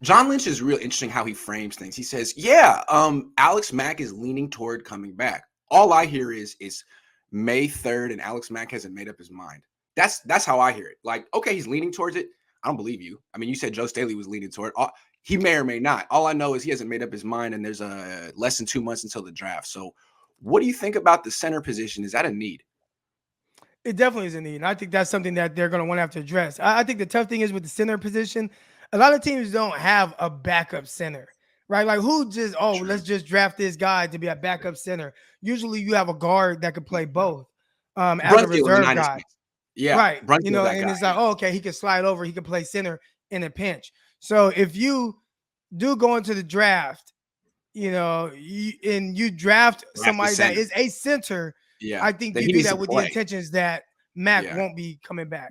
John Lynch is really interesting how he frames things. He says, "Yeah, Alex Mack is leaning toward coming back." All I hear is May 3rd, and Alex Mack hasn't made up his mind. That's how I hear it. Like, okay, he's leaning towards it. I don't believe you. I mean, you said Joe Staley was leaning toward it. He may or may not. All I know is he hasn't made up his mind, and there's less than 2 months until the draft. So, what do you think about the center position? Is that a need? It definitely is a need. And I think that's something that they're going to want to have to address. I think the tough thing is with the center position, a lot of teams don't have a backup center, right? Like who just, True. let's just draft this guy to be a backup center. Usually you have a guard that could play both as a reserve guy. Yeah. Right. And it's like, okay, he can slide over. He can play center in a pinch. So if you do go into the draft, and you draft somebody that is a center, I think you do that with the intentions that Mac won't be coming back.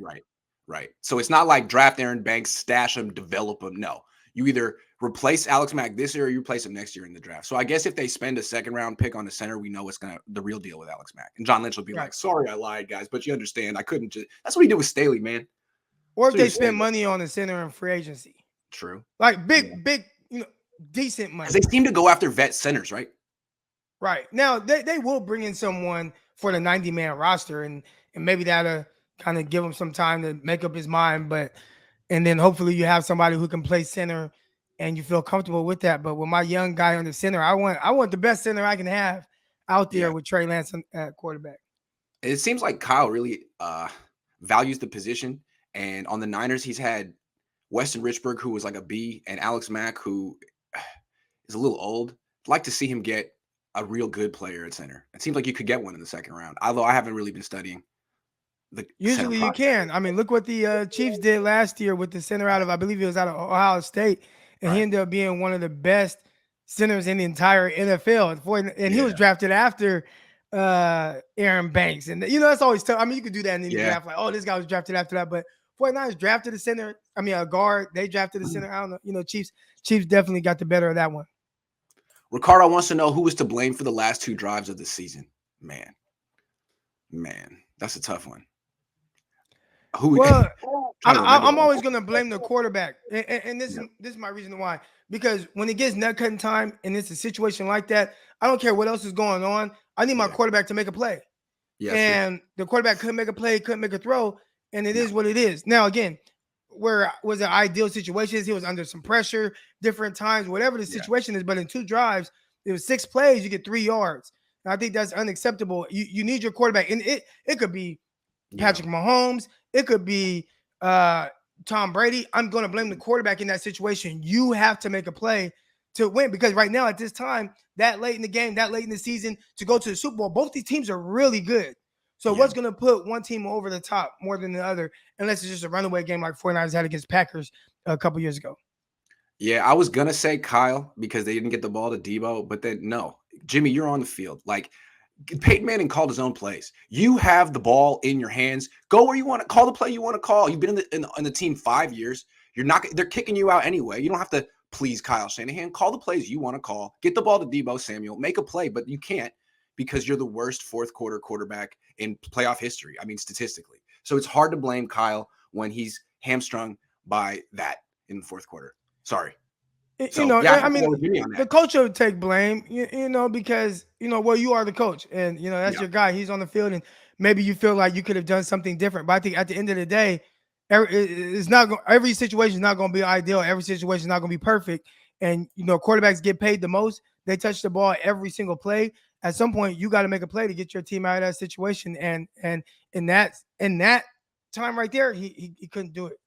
Right. So it's not like draft Aaron Banks, stash him, develop him. No, you either replace Alex Mack this year or you replace him next year in the draft. So I guess if they spend a second round pick on the center, we know it's the real deal with Alex Mack. And John Lynch will be like, "Sorry, I lied, guys, but you understand, I couldn't just." That's what he did with Staley, man. Or if they spend money on the center in free agency. True. Like big, decent money. Because they seem to go after vet centers, right? Right. Now, they will bring in someone for the 90-man roster, and maybe that'll kind of give him some time to make up his mind. And then hopefully you have somebody who can play center and you feel comfortable with that. But with my young guy on the center, I want the best center I can have out there with Trey Lance at quarterback. It seems like Kyle really values the position. And on the Niners, he's had Weston Richburg, who was like a B, and Alex Mack, who is a little old. I'd like to see him get a real good player at center. It seems like you could get one in the second round, although I haven't really been studying the usually you can. I mean, look what the Chiefs did last year with the center out of, I believe he was out of Ohio State, and he ended up being one of the best centers in the entire NFL. And he was drafted after Aaron Banks. And, that's always tough. I mean, you could do that in the draft, like, oh, this guy was drafted after that. But 49ers drafted a center. I mean, a guard. They drafted a center. I don't know. Chiefs definitely got the better of that one. Ricardo wants to know who was to blame for the last 2 drives of the season. Man, that's a tough one. I'm always going to blame the quarterback. And this is my reason why. Because when it gets nut cutting time and it's a situation like that, I don't care what else is going on. I need my quarterback to make a play. And the quarterback couldn't make a play, couldn't make a throw. And it is what it is. Now, again, where was an ideal situations? He was under some pressure, different times, whatever the situation is. But in 2 drives, it was 6 plays, you get 3 yards. And I think that's unacceptable. You need your quarterback. And it could be Patrick Mahomes. It could be Tom Brady. I'm going to blame the quarterback in that situation. You have to make a play to win, because right now at this time, that late in the game, that late in the season, to go to the Super Bowl, both these teams are really good. So what's going to put one team over the top more than the other, unless it's just a runaway game like 49ers had against Packers a couple years ago? Yeah, I was going to say Kyle because they didn't get the ball to Debo, but then no. Jimmy, you're on the field. Like, Peyton Manning called his own plays. You have the ball in your hands. Go where you want to. Call the play you want to call. You've been in the team 5 years. They're kicking you out anyway. You don't have to please Kyle Shanahan. Call the plays you want to call. Get the ball to Debo Samuel. Make a play, but you can't because you're the worst fourth quarter quarterback in playoff history. I mean, statistically. So it's hard to blame Kyle when he's hamstrung by that in the fourth quarter. Sorry. The coach would take blame, because, you are the coach and, that's your guy. He's on the field and maybe you feel like you could have done something different. But I think at the end of the day, every situation is not going to be ideal. Every situation is not going to be perfect. And, quarterbacks get paid the most. They touch the ball every single play. At some point, you got to make a play to get your team out of that situation. And in that time right there, he couldn't do it.